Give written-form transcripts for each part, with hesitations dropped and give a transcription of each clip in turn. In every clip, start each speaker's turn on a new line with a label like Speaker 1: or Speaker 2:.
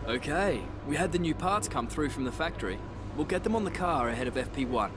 Speaker 1: Okay, we had the new parts come through from the factory. We'll get them on the car ahead of FP1.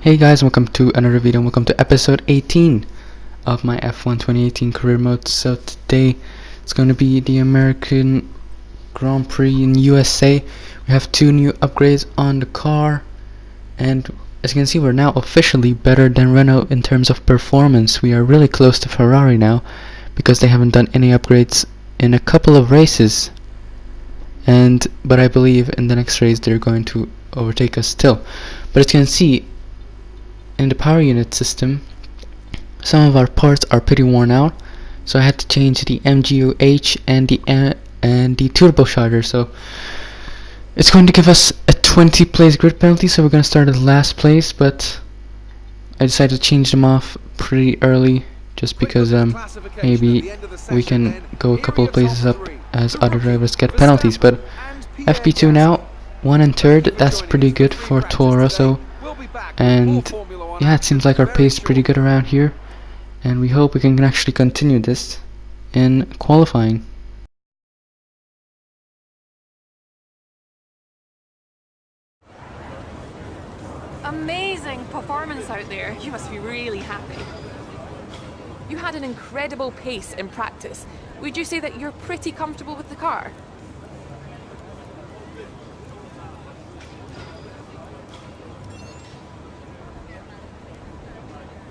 Speaker 2: Hey guys, welcome to another video. Welcome to episode 18 of my F1 2018 career mode. So today it's going to be the American Grand Prix in USA. We have two new upgrades on the car, and as you can see, we're now officially better than Renault in terms of performance. We are really close to Ferrari now because they haven't done any upgrades in a couple of races, but I believe in the next race they're going to overtake us still. But as you can see, in the power unit system, some of our parts are pretty worn out, so I had to change the MGU-H and the turbocharger. So it's going to give us a 20 place grid penalty, so we're going to start at last place, but I decided to change them off pretty early just because maybe we can go a couple of places up as other drivers get penalties. But FP2 now, 1 and 3rd, that's pretty good for Toro Rosso, and yeah, it seems like our pace is pretty good around here, and we hope we can actually continue this in qualifying.
Speaker 3: Amazing performance out there. You must be really happy. You had an incredible pace in practice. Would you say that you're pretty comfortable with the car?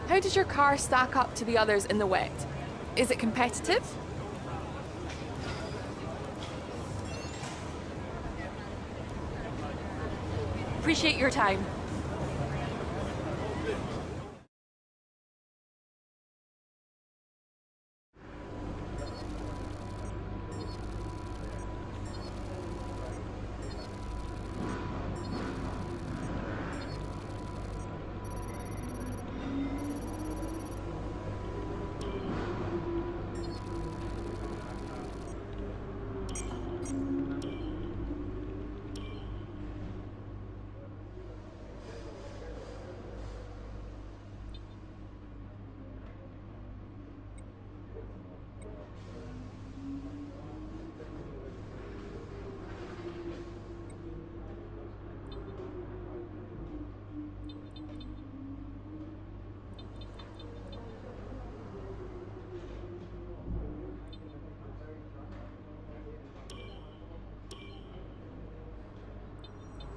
Speaker 3: How does your car stack up to the others in the wet? Is it competitive? Appreciate your time.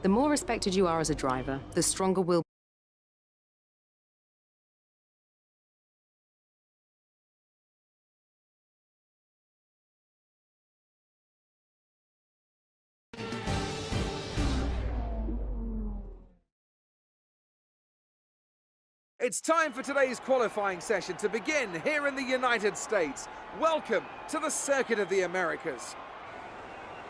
Speaker 4: The more respected you are as a driver, the stronger will.
Speaker 5: It's time for today's qualifying session to begin here in the United States. Welcome to the Circuit of the Americas.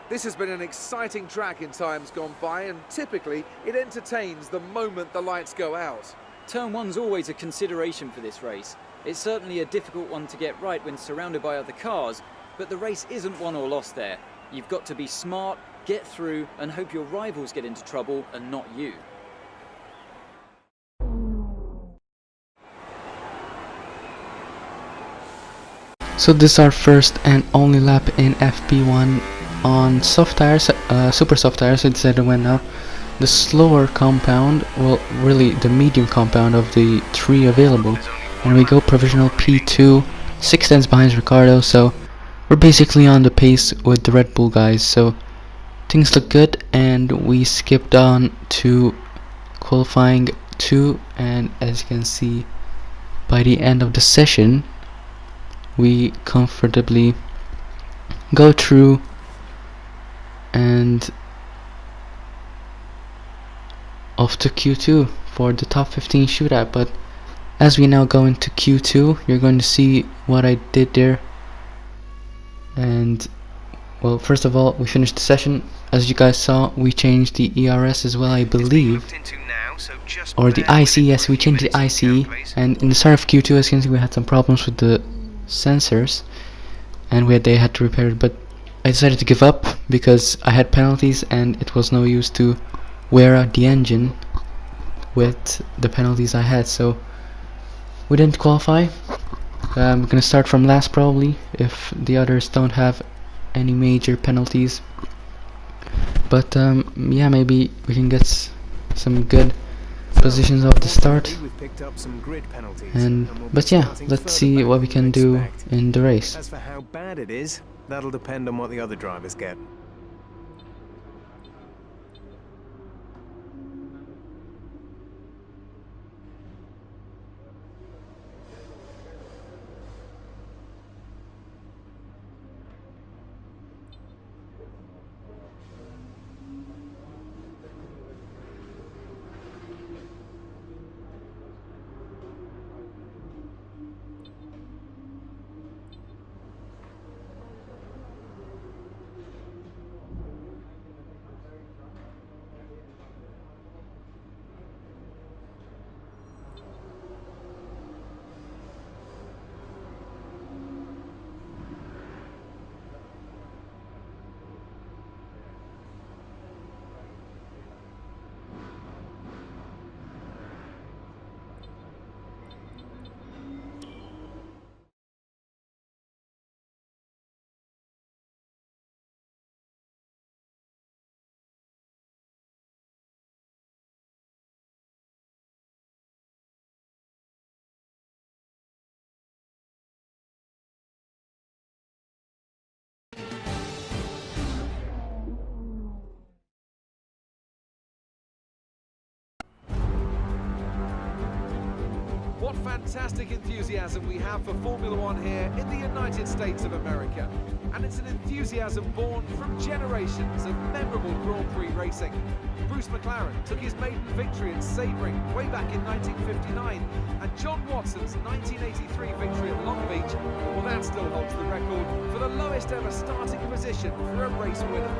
Speaker 5: This has been an exciting track in times gone by, and typically it entertains the moment the lights go out.
Speaker 6: Turn 1's always a consideration for this race. It's certainly a difficult one to get right when surrounded by other cars, but the race isn't won or lost there. You've got to be smart, get through, and hope your rivals get into trouble and not you.
Speaker 2: So this is our first and only lap in FP1 on soft tires, super soft tires. I decided went now the slower compound, well really the medium compound of the 3 available, and we go provisional P2, 6 tenths behind Ricardo, so we're basically on the pace with the Red Bull guys, so things look good. And we skipped on to qualifying 2, and as you can see, by the end of the session we comfortably go through and off to Q2 for the top 15 shootout. But as we now go into Q2, you're going to see what I did there. And well, first of all, we finished the session. As you guys saw, we changed the ERS as well, I believe, or the IC. Yes, we changed the IC, and in the start of Q2, as you can see, we had some problems with the sensors, and they had to repair it, but I decided to give up because I had penalties and it was no use to wear out the engine with the penalties I had. So we didn't qualify. We're gonna start from last probably if the others don't have any major penalties. But yeah, maybe we can get some good positions off the start.
Speaker 7: We've picked up some grid penalties,
Speaker 2: And
Speaker 7: we'll be
Speaker 2: but yeah,
Speaker 7: starting
Speaker 2: let's
Speaker 7: further
Speaker 2: see
Speaker 7: back
Speaker 2: what we
Speaker 7: than
Speaker 2: can
Speaker 7: you'd
Speaker 2: do
Speaker 7: expect.
Speaker 2: in the race.
Speaker 7: As for how bad it is, that'll depend on what the other drivers get.
Speaker 5: What fantastic enthusiasm we have for Formula One here in the United States of America. And it's an enthusiasm born from generations of memorable Grand Prix racing. Bruce McLaren took his maiden victory at Sebring way back in 1959, and John Watson's 1983 victory at Long Beach, well, that still holds the record for the lowest ever starting position for a race winner.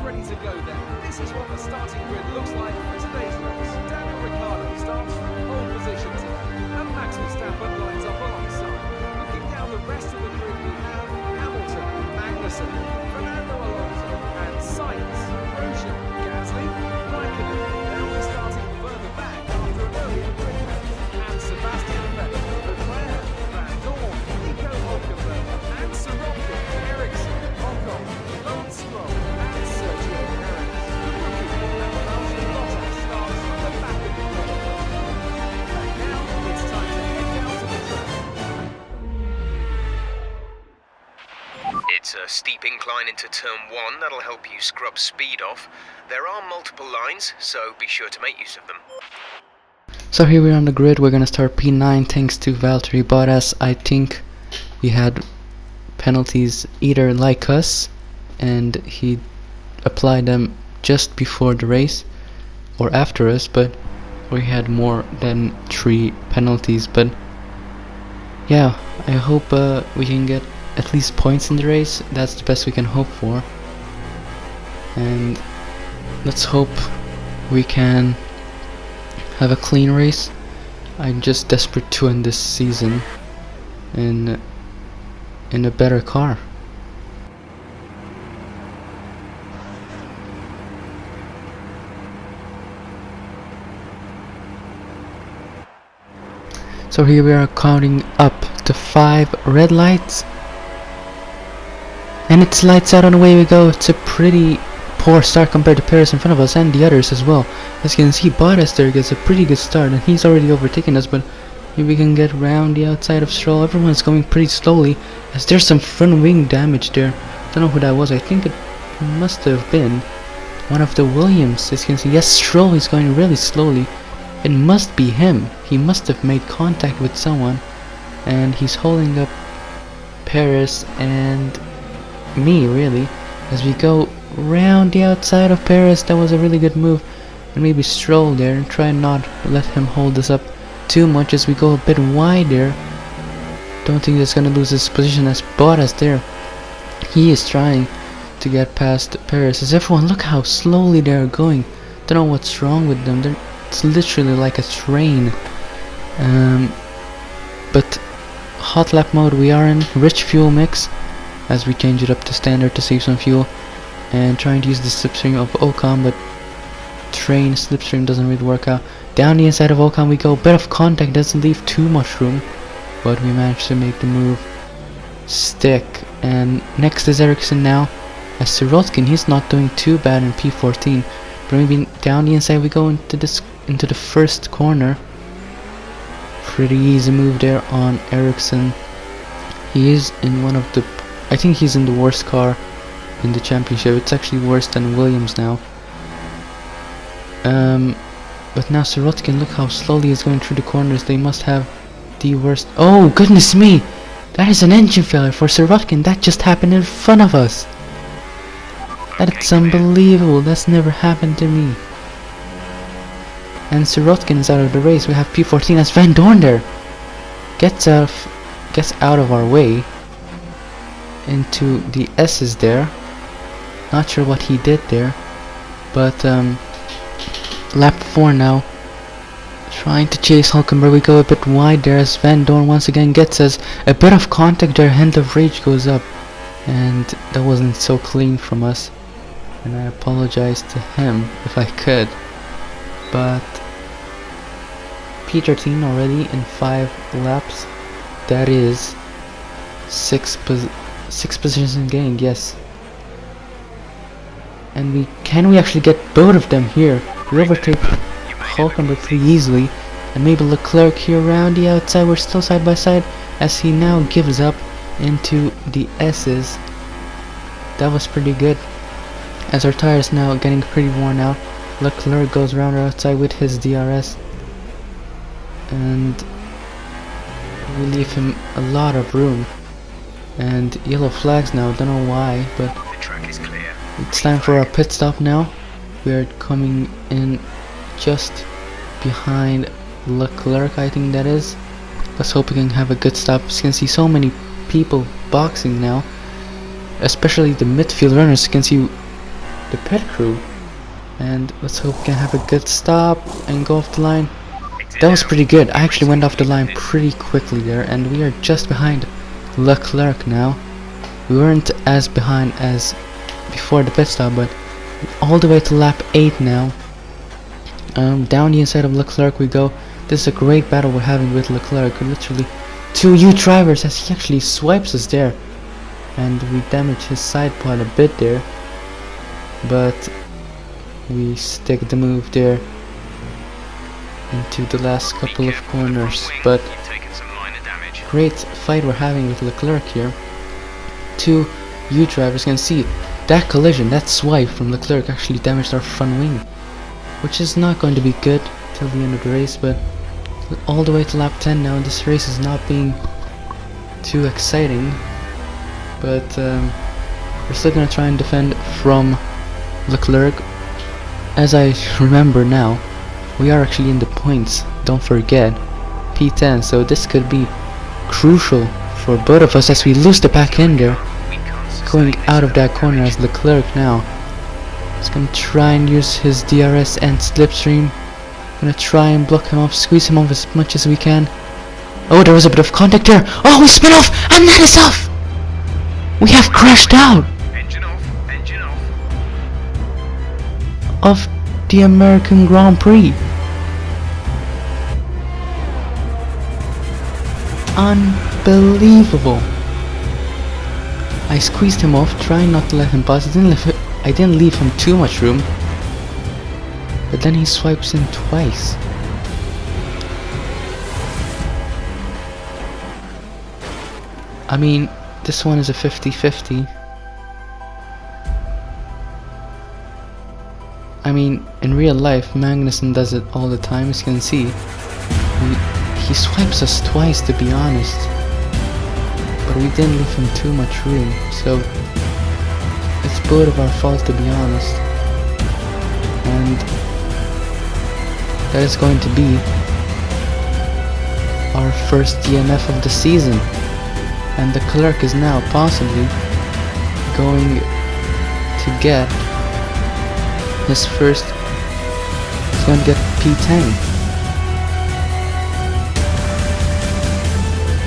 Speaker 5: Ready to go then. This is what the starting grid looks like for today's race. Daniel Ricciardo starts from pole position and Max Verstappen lines up alongside. Looking down the rest of the grid, we have Hamilton, Magnussen, Fernando Alonso and Sainz, Grosjean, Gasly, Raikkonen. Now we're starting further back after an earlier grid match. And Sebastian Vettel, Leclerc, Van Dorn, Nico Hulkenberg and Sorokin, Ericsson, Ocon, Lance Stroll and Sergio Perez. The rookie and Valtteri Bottas starts from the back of the grid. And now it's time to head down to the track.
Speaker 8: It's a steep incline into turn 1 that'll help you scrub speed off. There are multiple lines, so be sure to make use of them.
Speaker 2: So here we are on the grid. We're gonna start P9 thanks to Valtteri Bottas. I think we had penalties either like us, and he applied them just before the race, or after us, but we had more than 3 penalties. But yeah, I hope we can get at least points in the race. That's the best we can hope for, and let's hope we can have a clean race. I'm just desperate to end this season in a better car. So here we are counting up to 5 red lights, and it's lights out and away we go. It's a pretty poor start compared to Perez in front of us and the others as well. As you can see, Bottas there gets a pretty good start and he's already overtaken us, but maybe we can get round the outside of Stroll. Everyone's going pretty slowly as there's some front wing damage there. Don't know who that was. I think it must have been one of the Williams. As you can see, yes, Stroll is going really slowly. It must be him. He must have made contact with someone, and he's holding up Perez and me, really, as we go round the outside of Perez. That was a really good move, and maybe Stroll there and try and not let him hold us up too much as we go a bit wide there. Don't think he's gonna lose his position as Bottas there. He is trying to get past Perez. As everyone, look how slowly they're going. Don't know what's wrong with them. It's literally like a train. But hot lap mode we are in, rich fuel mix, as we change it up to standard to save some fuel. and trying to use the slipstream of Ocon, but train slipstream doesn't really work out. Down the inside of Ocon we go. Bit of contact, doesn't leave too much room, but we managed to make the move stick. And next is Ericsson now. As Sirotkin, he's not doing too bad in P14, but maybe down the inside we go into the first corner. Pretty easy move there on Ericsson. He is in one of the, I think he's in the worst car in the championship. It's actually worse than Williams now. But now Sirotkin, look how slowly he's going through the corners. They must have the worst. Oh goodness me, that is an engine failure for Sirotkin. That just happened in front of us. That's unbelievable. That's never happened to me. And Sirotkin is out of the race. We have P14 as Van Dorn there. Gets out of our way into the S's there. Not sure what he did there, but lap 4 now. Trying to chase Hulkenberg. We go a bit wide there as Van Dorn once again gets us a bit of contact there. Hint of rage goes up, and that wasn't so clean from us, and I apologize to him if I could. But P13 already in 5 laps. That is 6 positions in gain, yes. And can we actually get both of them here? We overtake Hulkenberg pretty easily, and maybe Leclerc here around the outside. We're still side by side as he now gives up into the S's. That was pretty good, as our tires now getting pretty worn out. Leclerc goes around our outside with his DRS, and we leave him a lot of room. And yellow flags now, don't know why, but
Speaker 8: The track is clear.
Speaker 2: it's time for our pit stop now. We are coming in just behind Leclerc, I think that is. Let's hope we can have a good stop. As you can see, so many people boxing now, especially the midfield runners. You can see the pit crew, and let's hope we can have a good stop and go off the line. That was pretty good. I actually went off the line pretty quickly there, and we are just behind Leclerc now. We weren't as behind as before the pit stop, but all the way to lap 8 now. Down the inside of Leclerc we go. This is a great battle we're having with Leclerc. Literally 2 U drivers as he actually swipes us there, and we damage his side pod a bit there, but we stick the move there into the last couple of corners. But
Speaker 8: You've taken some minor damage.
Speaker 2: great fight we're having with Leclerc here. 2 U drivers. Can see that collision, that swipe from Leclerc actually damaged our front wing, which is not going to be good till the end of the race. But all the way to lap 10 now. This race is not being too exciting, but we're still gonna try and defend from Leclerc. As I remember now, we are actually in the points, don't forget, P10, so this could be crucial for both of us as we lose the back end there. Going out of that corner as Leclerc now. He's gonna try and use his DRS and slipstream. Gonna try and block him off, squeeze him off as much as we can. Oh, there was a bit of contact there. Oh, we spin off, and that is off! We have crashed out
Speaker 8: Engine off, engine off.
Speaker 2: of the American Grand Prix. Unbelievable. I squeezed him off, trying not to let him pass. I didn't leave him too much room, but then he swipes in twice. I mean, this one is a 50-50. I mean, in real life, Magnussen does it all the time, as you can see. He swipes us twice, to be honest, but we didn't leave him too much room, so it's both of our fault, to be honest. And that is going to be our first DNF of the season, and the Leclerc is now possibly going to get his first. He's going to get P10.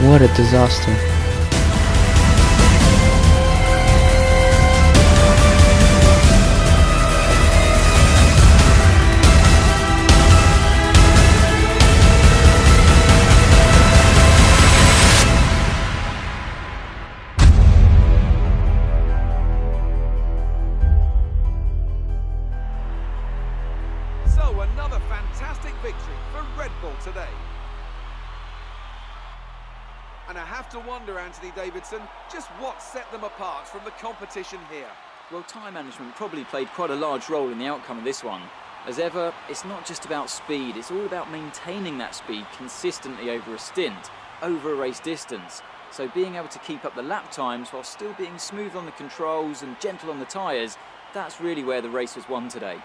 Speaker 2: What a disaster.
Speaker 5: today. And I have to wonder, Anthony Davidson, just what set them apart from the competition here.
Speaker 6: Well, time management probably played quite a large role in the outcome of this one. As ever, it's not just about speed, it's all about maintaining that speed consistently over a stint, over a race distance. So being able to keep up the lap times while still being smooth on the controls and gentle on the tyres, that's really where the race was won today.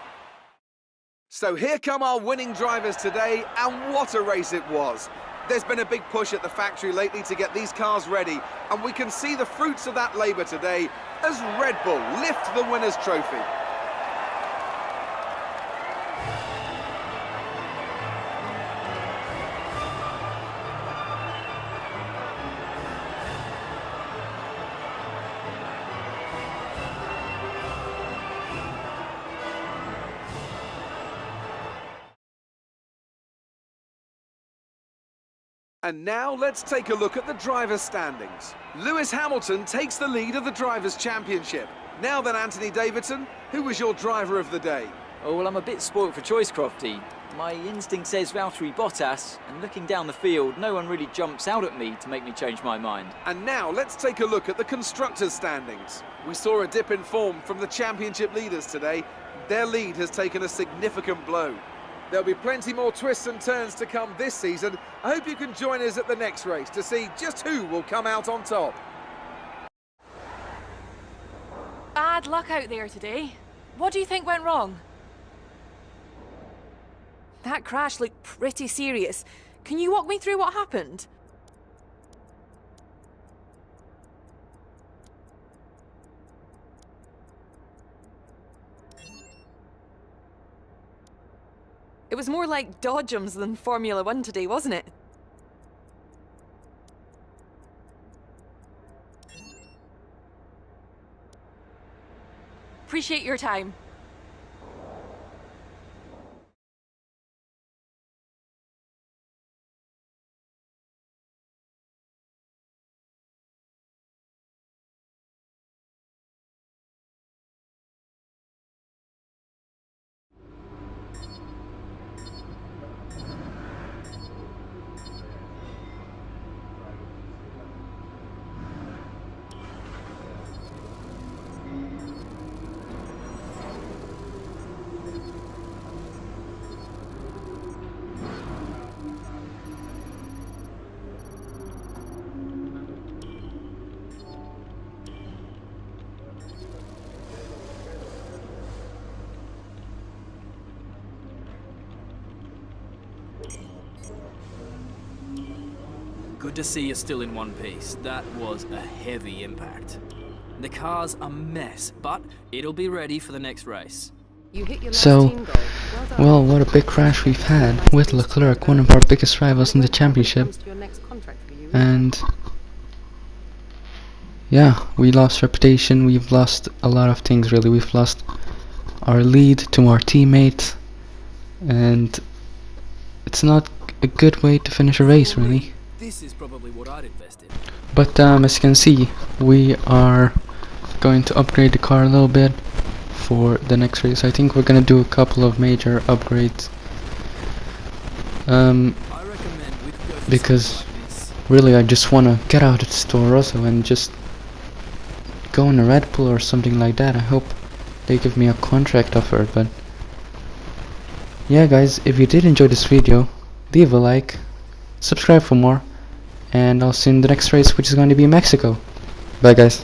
Speaker 5: So here come our winning drivers today, and what a race it was. There's been a big push at the factory lately to get these cars ready, and we can see the fruits of that labour today as Red Bull lift the winner's trophy. And now let's take a look at the drivers' standings. Lewis Hamilton takes the lead of the Drivers' Championship. Now then, Anthony Davidson, who was your driver of the day?
Speaker 6: Oh, well, I'm a bit spoilt for choice, Crofty. My instinct says Valtteri Bottas, and looking down the field, no one really jumps out at me to make me change my mind.
Speaker 5: And now let's take a look at the Constructors' standings. We saw a dip in form from the championship leaders today. Their lead has taken a significant blow. There'll be plenty more twists and turns to come this season. I hope you can join us at the next race to see just who will come out on top.
Speaker 3: Bad luck out there today. What do you think went wrong? That crash looked pretty serious. Can you walk me through what happened? It was more like dodgems than Formula 1 today, wasn't it? Appreciate your time.
Speaker 1: Good to see you're still in one piece. That was a heavy impact. The car's a mess, but it'll be ready for the next race.
Speaker 4: You hit your last
Speaker 2: So,
Speaker 4: team goal. Well done.
Speaker 2: well, what a big crash we've had with Leclerc, one of our biggest rivals in the championship.
Speaker 4: Comes to your next contract review.
Speaker 2: And yeah, we lost reputation, we've lost a lot of things really. We've lost our lead to our teammate, and it's not a good way to finish a race really.
Speaker 1: This is probably what I'd invest in.
Speaker 2: But as you can see, we are going to upgrade the car a little bit for the next race. I think we're gonna do a couple of major upgrades.
Speaker 1: I recommend we could go for
Speaker 2: Because
Speaker 1: something like this.
Speaker 2: really I just wanna get out of the Toro Rosso and just go in a Red Bull or something like that. I hope they give me a contract offer. But yeah guys, if you did enjoy this video, leave a like, subscribe for more, and I'll see you in the next race, which is going to be in Mexico. Bye guys.